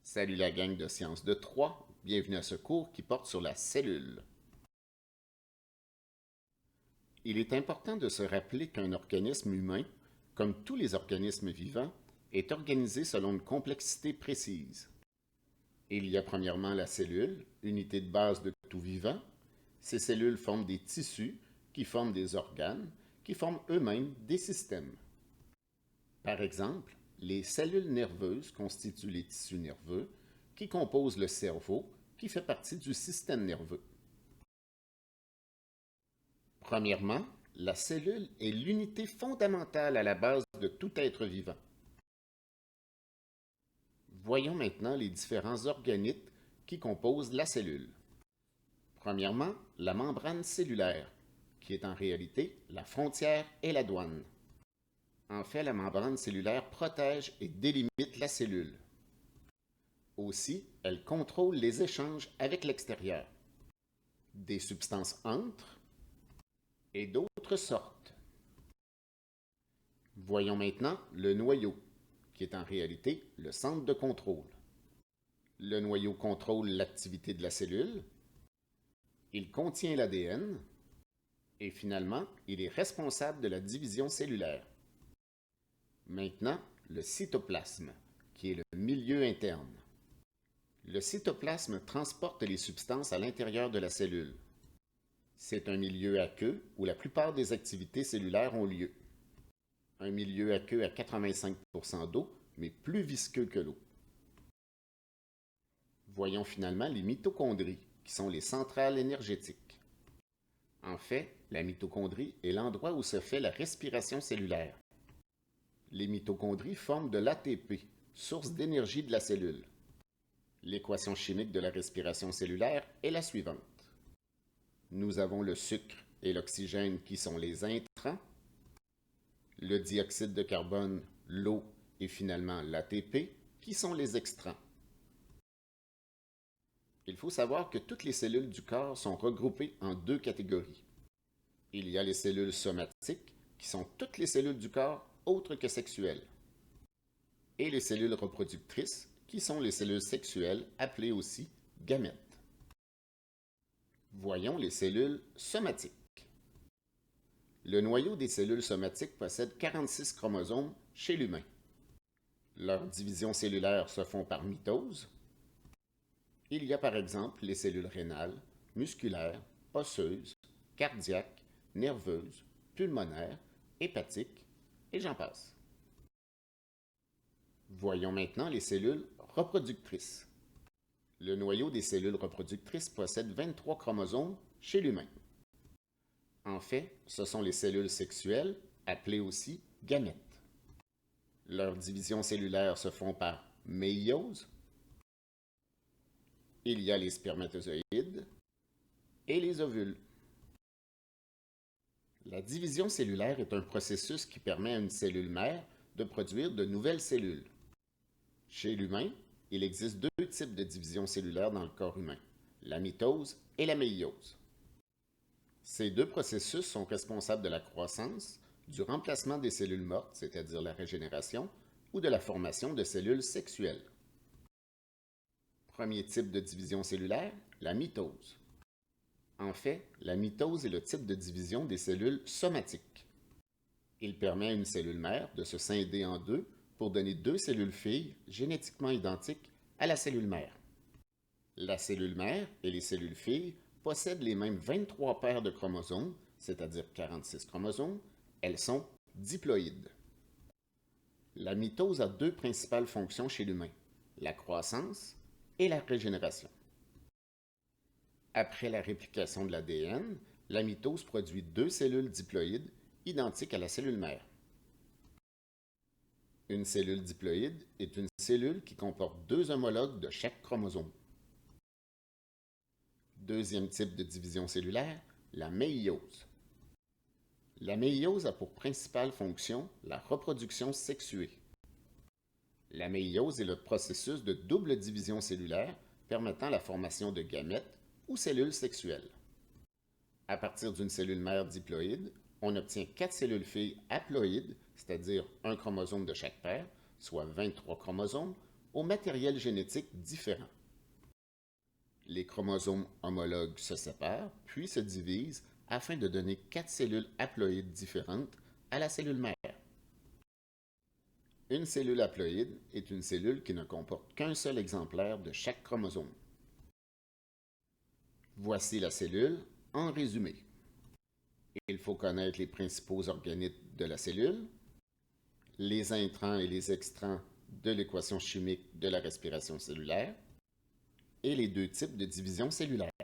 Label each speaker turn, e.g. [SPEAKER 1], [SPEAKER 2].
[SPEAKER 1] Salut la gang de Sciences de 3, bienvenue à ce cours qui porte sur la cellule. Il est important de se rappeler qu'un organisme humain, comme tous les organismes vivants, est organisé selon une complexité précise. Il y a premièrement la cellule, unité de base de tout vivant. Ces cellules forment des tissus qui forment des organes, qui forment eux-mêmes des systèmes. Par exemple, les cellules nerveuses constituent les tissus nerveux, qui composent le cerveau, qui fait partie du système nerveux. Premièrement, la cellule est l'unité fondamentale à la base de tout être vivant. Voyons maintenant les différents organites qui composent la cellule. Premièrement, la membrane cellulaire, qui est en réalité la frontière et la douane. En fait, la membrane cellulaire protège et délimite la cellule. Aussi, elle contrôle les échanges avec l'extérieur. Des substances entrent et d'autres sortent. Voyons maintenant le noyau, qui est en réalité le centre de contrôle. Le noyau contrôle l'activité de la cellule, il contient l'ADN et finalement, il est responsable de la division cellulaire. Maintenant, le cytoplasme, qui est le milieu interne. Le cytoplasme transporte les substances à l'intérieur de la cellule. C'est un milieu aqueux où la plupart des activités cellulaires ont lieu. Un milieu aqueux à 85% d'eau, mais plus visqueux que l'eau. Voyons finalement les mitochondries, qui sont les centrales énergétiques. En fait, la mitochondrie est l'endroit où se fait la respiration cellulaire. Les mitochondries forment de l'ATP, source d'énergie de la cellule. L'équation chimique de la respiration cellulaire est la suivante. Nous avons le sucre et l'oxygène qui sont les intrants, le dioxyde de carbone, l'eau et finalement l'ATP qui sont les extrants. Il faut savoir que toutes les cellules du corps sont regroupées en deux catégories. Il y a les cellules somatiques, qui sont toutes les cellules du corps autres que sexuelles, et les cellules reproductrices, qui sont les cellules sexuelles appelées aussi gamètes. Voyons les cellules somatiques. Le noyau des cellules somatiques possède 46 chromosomes chez l'humain. Leurs divisions cellulaires se font par mitose. Il y a par exemple les cellules rénales, musculaires, osseuses, cardiaques, nerveuses, pulmonaires, hépatiques, et j'en passe. Voyons maintenant les cellules reproductrices. Le noyau des cellules reproductrices possède 23 chromosomes chez l'humain. En fait, ce sont les cellules sexuelles, appelées aussi gamètes. Leurs divisions cellulaires se font par méiose. Il y a les spermatozoïdes et les ovules. La division cellulaire est un processus qui permet à une cellule mère de produire de nouvelles cellules. Chez l'humain, il existe deux types de division cellulaire dans le corps humain, la mitose et la méiose. Ces deux processus sont responsables de la croissance, du remplacement des cellules mortes, c'est-à-dire la régénération, ou de la formation de cellules sexuelles. Premier type de division cellulaire, la mitose. En fait, la mitose est le type de division des cellules somatiques. Il permet à une cellule mère de se scinder en deux pour donner deux cellules filles génétiquement identiques à la cellule mère. La cellule mère et les cellules filles possèdent les mêmes 23 paires de chromosomes, c'est-à-dire 46 chromosomes. Elles sont diploïdes. La mitose a deux principales fonctions chez l'humain, la croissance et la régénération. Après la réplication de l'ADN, la mitose produit deux cellules diploïdes identiques à la cellule mère. Une cellule diploïde est une cellule qui comporte deux homologues de chaque chromosome. Deuxième type de division cellulaire, la méiose. La méiose a pour principale fonction la reproduction sexuée. La méiose est le processus de double division cellulaire permettant la formation de gamètes ou cellules sexuelles. À partir d'une cellule mère diploïde, on obtient 4 cellules filles haploïdes, c'est-à-dire un chromosome de chaque paire, soit 23 chromosomes, au matériel génétique différent. Les chromosomes homologues se séparent, puis se divisent afin de donner 4 cellules haploïdes différentes à la cellule mère. Une cellule haploïde est une cellule qui ne comporte qu'un seul exemplaire de chaque chromosome. Voici la cellule en résumé. Il faut connaître les principaux organites de la cellule, les intrants et les extrants de l'équation chimique de la respiration cellulaire et les deux types de division cellulaire.